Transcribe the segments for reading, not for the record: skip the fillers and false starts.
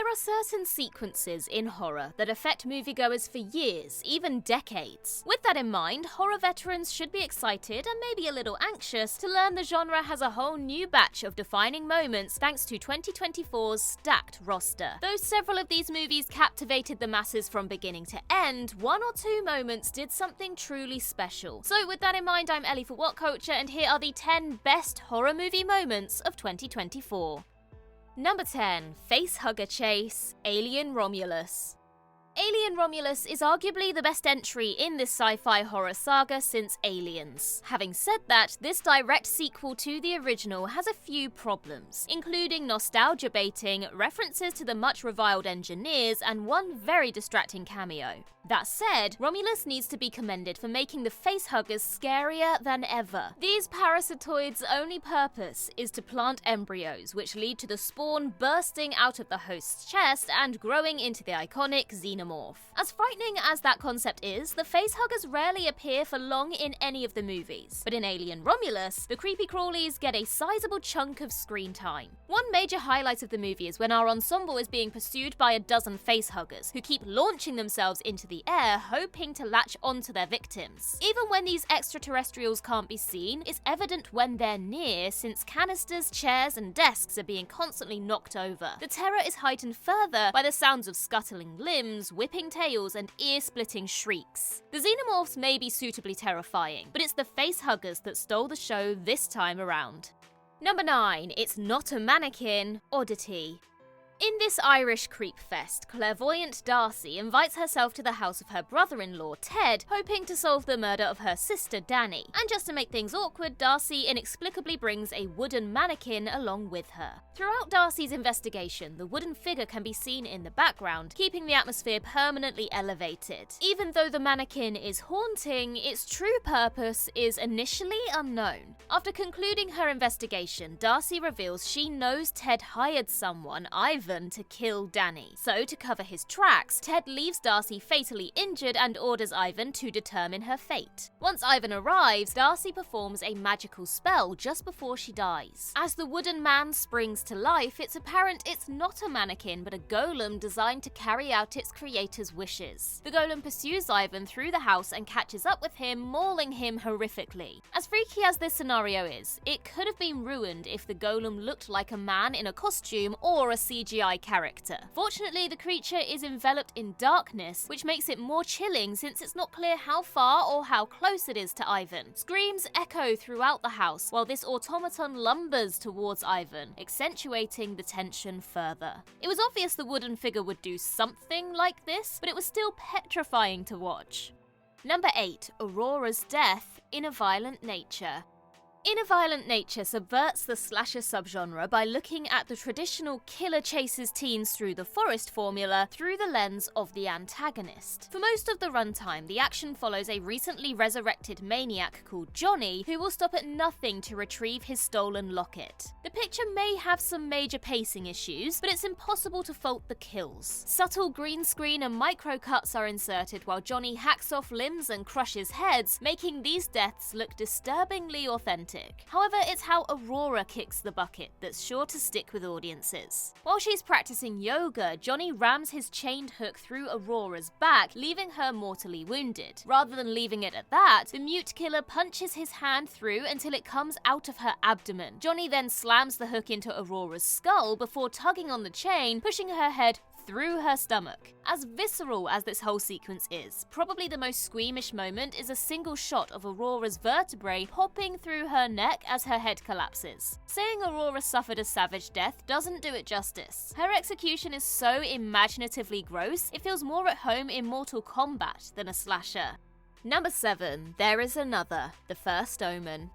There are certain sequences in horror that affect moviegoers for years, even decades. With that in mind, horror veterans should be excited and maybe a little anxious to learn the genre has a whole new batch of defining moments thanks to 2024's stacked roster. Though several of these movies captivated the masses from beginning to end, one or two moments did something truly special. So with that in mind, I'm Ellie for What Culture, and here are the 10 best horror movie moments of 2024. Number 10. Facehugger Chase, Alien Romulus. Alien Romulus is arguably the best entry in this sci-fi horror saga since Aliens. Having said that, this direct sequel to the original has a few problems, including nostalgia baiting, references to the much reviled engineers, and one very distracting cameo. That said, Romulus needs to be commended for making the facehuggers scarier than ever. These parasitoids' only purpose is to plant embryos, which lead to the spawn bursting out of the host's chest and growing into the iconic xenomorph. As frightening as that concept is, the facehuggers rarely appear for long in any of the movies. But in Alien Romulus, the creepy crawlies get a sizable chunk of screen time. One major highlight of the movie is when our ensemble is being pursued by a dozen facehuggers, who keep launching themselves into the air, hoping to latch onto their victims. Even when these extraterrestrials can't be seen, it's evident when they're near, since canisters, chairs, and desks are being constantly knocked over. The terror is heightened further by the sounds of scuttling limbs, whipping tails, and ear-splitting shrieks. The xenomorphs may be suitably terrifying, but it's the facehuggers that stole the show this time around. Number 9. It's not a mannequin, Oddity. In this Irish creep fest, clairvoyant Darcy invites herself to the house of her brother-in-law, Ted, hoping to solve the murder of her sister, Danny. And just to make things awkward, Darcy inexplicably brings a wooden mannequin along with her. Throughout Darcy's investigation, the wooden figure can be seen in the background, keeping the atmosphere permanently elevated. Even though the mannequin is haunting, its true purpose is initially unknown. After concluding her investigation, Darcy reveals she knows Ted hired someone, Ivan, to kill Danny. So, to cover his tracks, Ted leaves Darcy fatally injured and orders Ivan to determine her fate. Once Ivan arrives, Darcy performs a magical spell just before she dies. As the wooden man springs to life, it's apparent it's not a mannequin but a golem designed to carry out its creator's wishes. The golem pursues Ivan through the house and catches up with him, mauling him horrifically. As freaky as this scenario is, it could have been ruined if the golem looked like a man in a costume or a CGI character. Fortunately, the creature is enveloped in darkness, which makes it more chilling since it's not clear how far or how close it is to Ivan. Screams echo throughout the house while this automaton lumbers towards Ivan, accentuating the tension further. It was obvious the wooden figure would do something like this, but it was still petrifying to watch. Number 8. Aurora's Death in a Violent Nature. In a Violent Nature subverts the slasher subgenre by looking at the traditional killer chases teens through the forest formula through the lens of the antagonist. For most of the runtime, the action follows a recently resurrected maniac called Johnny, who will stop at nothing to retrieve his stolen locket. The picture may have some major pacing issues, but it's impossible to fault the kills. Subtle green screen and micro cuts are inserted while Johnny hacks off limbs and crushes heads, making these deaths look disturbingly authentic. However, it's how Aurora kicks the bucket that's sure to stick with audiences. While she's practicing yoga, Johnny rams his chained hook through Aurora's back, leaving her mortally wounded. Rather than leaving it at that, the mute killer punches his hand through until it comes out of her abdomen. Johnny then slams the hook into Aurora's skull before tugging on the chain, pushing her head through her stomach. As visceral as this whole sequence is, probably the most squeamish moment is a single shot of Aurora's vertebrae popping through her neck as her head collapses. Saying Aurora suffered a savage death doesn't do it justice. Her execution is so imaginatively gross, it feels more at home in Mortal Kombat than a slasher. Number 7. There is another, The First Omen.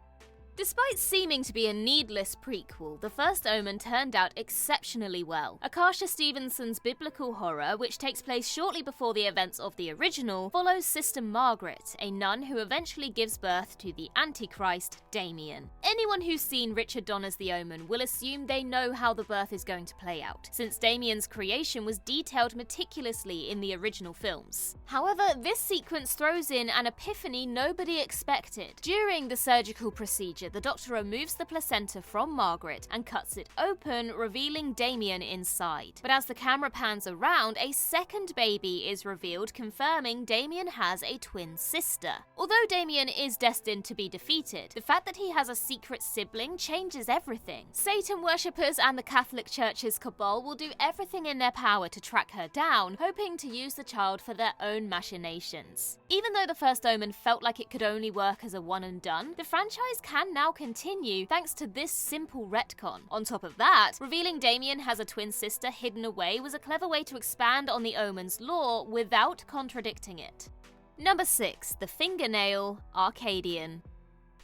Despite seeming to be a needless prequel, The First Omen turned out exceptionally well. Akasha Stevenson's biblical horror, which takes place shortly before the events of the original, follows Sister Margaret, a nun who eventually gives birth to the Antichrist, Damien. Anyone who's seen Richard Donner's The Omen will assume they know how the birth is going to play out, since Damien's creation was detailed meticulously in the original films. However, this sequence throws in an epiphany nobody expected. During the surgical procedure, procedure, the doctor removes the placenta from Margaret and cuts it open, revealing Damien inside. But as the camera pans around, a second baby is revealed, confirming Damien has a twin sister. Although Damien is destined to be defeated, the fact that he has a secret sibling changes everything. Satan worshippers and the Catholic Church's cabal will do everything in their power to track her down, hoping to use the child for their own machinations. Even though the First Omen felt like it could only work as a one and done, the franchise can now continue thanks to this simple retcon. On top of that, revealing Damien has a twin sister hidden away was a clever way to expand on the Omen's lore without contradicting it. Number 6. The Fingernail, Arcadian.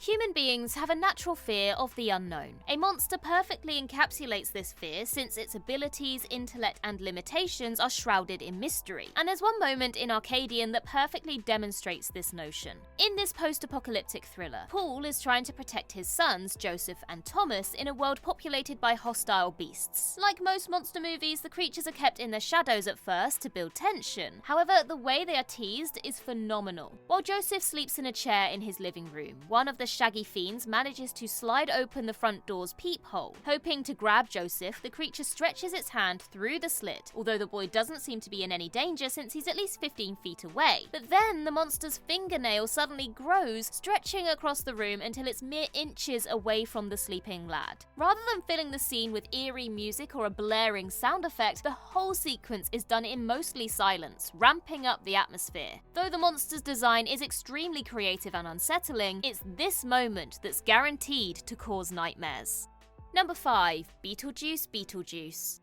Human beings have a natural fear of the unknown. A monster perfectly encapsulates this fear since its abilities, intellect, and limitations are shrouded in mystery. And there's one moment in Arcadian that perfectly demonstrates this notion. In this post-apocalyptic thriller, Paul is trying to protect his sons, Joseph and Thomas, in a world populated by hostile beasts. Like most monster movies, the creatures are kept in the shadows at first to build tension. However, the way they are teased is phenomenal. While Joseph sleeps in a chair in his living room, one of the shaggy fiends manages to slide open the front door's peephole. Hoping to grab Joseph, the creature stretches its hand through the slit, although the boy doesn't seem to be in any danger since he's at least 15 feet away. But then the monster's fingernail suddenly grows, stretching across the room until it's mere inches away from the sleeping lad. Rather than filling the scene with eerie music or a blaring sound effect, the whole sequence is done in mostly silence, ramping up the atmosphere. Though the monster's design is extremely creative and unsettling, it's this moment that's guaranteed to cause nightmares. Number 5. Beetletjuice.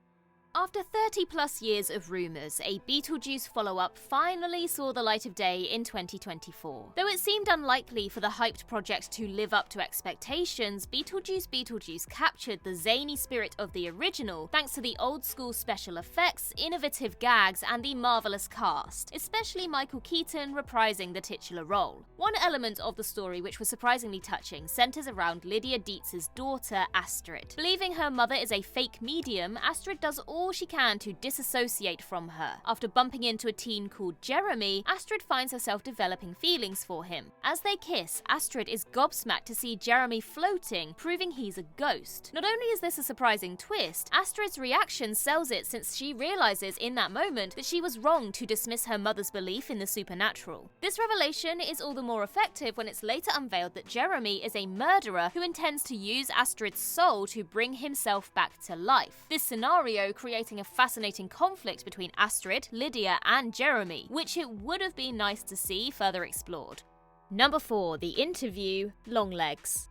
After 30 plus years of rumours, a Beetlejuice follow-up finally saw the light of day in 2024. Though it seemed unlikely for the hyped project to live up to expectations, Beetlejuice captured the zany spirit of the original thanks to the old-school special effects, innovative gags, and the marvellous cast, especially Michael Keaton reprising the titular role. One element of the story which was surprisingly touching centres around Lydia Dietz's daughter, Astrid. Believing her mother is a fake medium, Astrid does all she can to disassociate from her. After bumping into a teen called Jeremy, Astrid finds herself developing feelings for him. As they kiss, Astrid is gobsmacked to see Jeremy floating, proving he's a ghost. Not only is this a surprising twist, Astrid's reaction sells it since she realizes in that moment that she was wrong to dismiss her mother's belief in the supernatural. This revelation is all the more effective when it's later unveiled that Jeremy is a murderer who intends to use Astrid's soul to bring himself back to life. This scenario creating a fascinating conflict between Astrid, Lydia, and Jeremy, which it would have been nice to see further explored. Number 4. The Interview, Longlegs.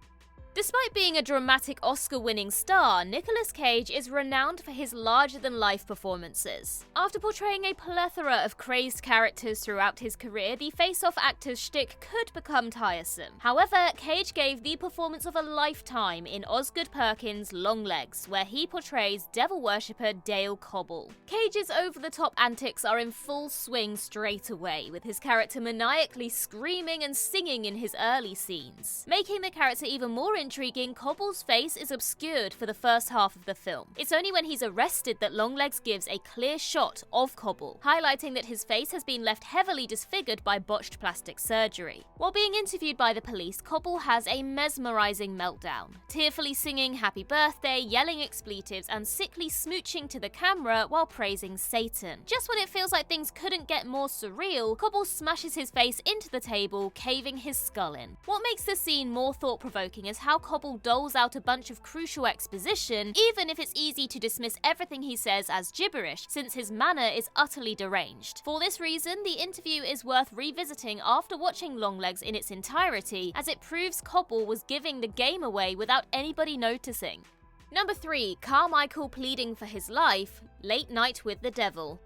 Despite being a dramatic Oscar-winning star, Nicolas Cage is renowned for his larger-than-life performances. After portraying a plethora of crazed characters throughout his career, the face-off actor's shtick could become tiresome. However, Cage gave the performance of a lifetime in Osgood Perkins' Longlegs, where he portrays devil worshipper Dale Cobble. Cage's over-the-top antics are in full swing straight away, with his character maniacally screaming and singing in his early scenes. Making the character even more intriguing, Cobble's face is obscured for the first half of the film. It's only when he's arrested that Longlegs gives a clear shot of Cobble, highlighting that his face has been left heavily disfigured by botched plastic surgery. While being interviewed by the police, Cobble has a mesmerizing meltdown, tearfully singing happy birthday, yelling expletives, and sickly smooching to the camera while praising Satan. Just when it feels like things couldn't get more surreal, Cobble smashes his face into the table, caving his skull in. What makes the scene more thought-provoking is how Cobble doles out a bunch of crucial exposition, even if it's easy to dismiss everything he says as gibberish, since his manner is utterly deranged. For this reason, the interview is worth revisiting after watching Longlegs in its entirety, as it proves Cobble was giving the game away without anybody noticing. Number 3. Carmichael pleading for his life, Late Night with the Devil.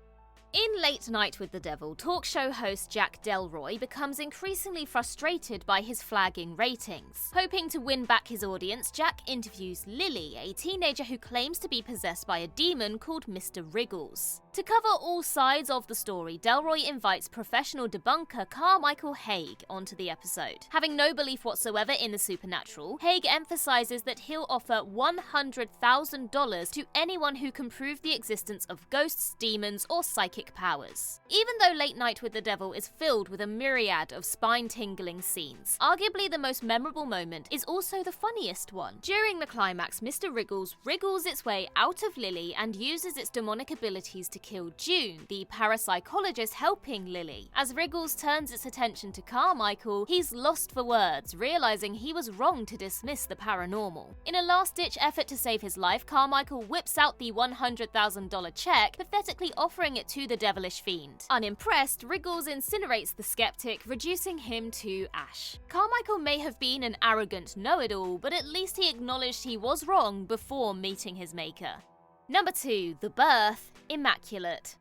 In Late Night with the Devil, talk show host Jack Delroy becomes increasingly frustrated by his flagging ratings. Hoping to win back his audience, Jack interviews Lily, a teenager who claims to be possessed by a demon called Mr. Wriggles. To cover all sides of the story, Delroy invites professional debunker Carmichael Haig onto the episode. Having no belief whatsoever in the supernatural, Haig emphasizes that he'll offer $100,000 to anyone who can prove the existence of ghosts, demons, or psychic psychic powers. Even though Late Night with the Devil is filled with a myriad of spine-tingling scenes, arguably the most memorable moment is also the funniest one. During the climax, Mr. Wriggles wriggles its way out of Lily and uses its demonic abilities to kill June, the parapsychologist helping Lily. As Wriggles turns its attention to Carmichael, he's lost for words, realizing he was wrong to dismiss the paranormal. In a last-ditch effort to save his life, Carmichael whips out the $100,000 check, pathetically offering it to the devilish fiend. Unimpressed, Wriggles incinerates the skeptic, reducing him to ash. Carmichael may have been an arrogant know-it-all, but at least he acknowledged he was wrong before meeting his maker. Number 2. The Birth, Immaculate.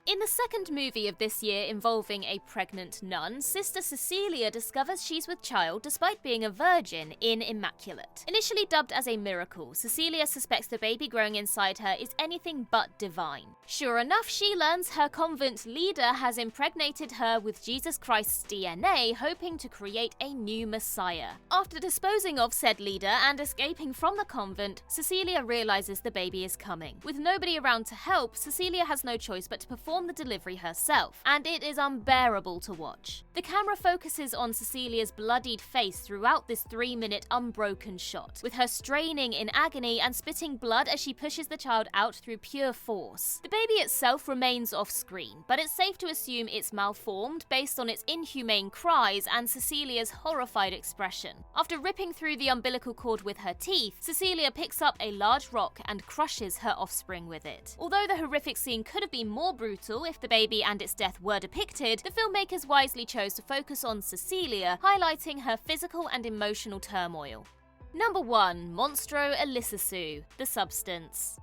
In the second movie of this year involving a pregnant nun, Sister Cecilia discovers she's with child despite being a virgin in Immaculate. Initially dubbed as a miracle, Cecilia suspects the baby growing inside her is anything but divine. Sure enough, she learns her convent leader has impregnated her with Jesus Christ's DNA, hoping to create a new Messiah. After disposing of said leader and escaping from the convent, Cecilia realizes the baby is coming. With nobody around to help, Cecilia has no choice but to perform the delivery herself, and it is unbearable to watch. The camera focuses on Cecilia's bloodied face throughout this 3-minute unbroken shot, with her straining in agony and spitting blood as she pushes the child out through pure force. The baby itself remains off screen, but it's safe to assume it's malformed based on its inhumane cries and Cecilia's horrified expression. After ripping through the umbilical cord with her teeth, Cecilia picks up a large rock and crushes her offspring with it. Although the horrific scene could have been more brutal if the baby and its death were depicted, the filmmakers wisely chose to focus on Cecilia, highlighting her physical and emotional turmoil. Number 1. Monstro Elicisu, The Substance.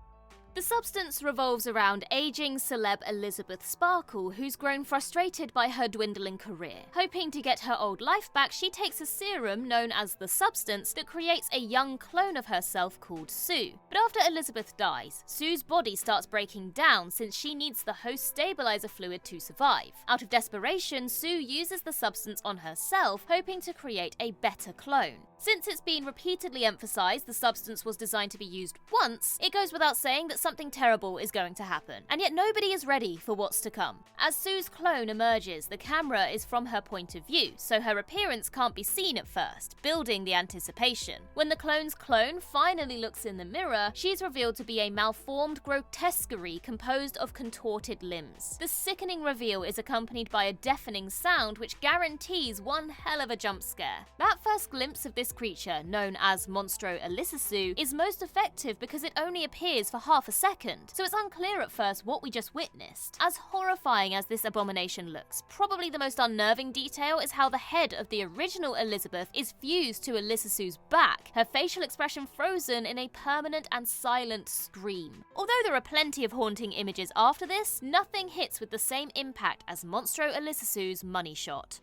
The Substance revolves around aging celeb Elizabeth Sparkle, who's grown frustrated by her dwindling career. Hoping to get her old life back, she takes a serum known as the Substance that creates a young clone of herself called Sue. But after Elizabeth dies, Sue's body starts breaking down since she needs the host stabilizer fluid to survive. Out of desperation, Sue uses the Substance on herself, hoping to create a better clone. Since it's been repeatedly emphasized the Substance was designed to be used once, it goes without saying that something terrible is going to happen. And yet nobody is ready for what's to come. As Sue's clone emerges, the camera is from her point of view, so her appearance can't be seen at first, building the anticipation. When the clone's clone finally looks in the mirror, she's revealed to be a malformed grotesquerie composed of contorted limbs. The sickening reveal is accompanied by a deafening sound which guarantees one hell of a jump scare. That first glimpse of this creature, known as Monstro Elicisu, is most effective because it only appears for half a second, so it's unclear at first what we just witnessed. As horrifying as this abomination looks, probably the most unnerving detail is how the head of the original Elizabeth is fused to Elicisu's back, her facial expression frozen in a permanent and silent scream. Although there are plenty of haunting images after this, nothing hits with the same impact as Monstro Elicisu's money shot.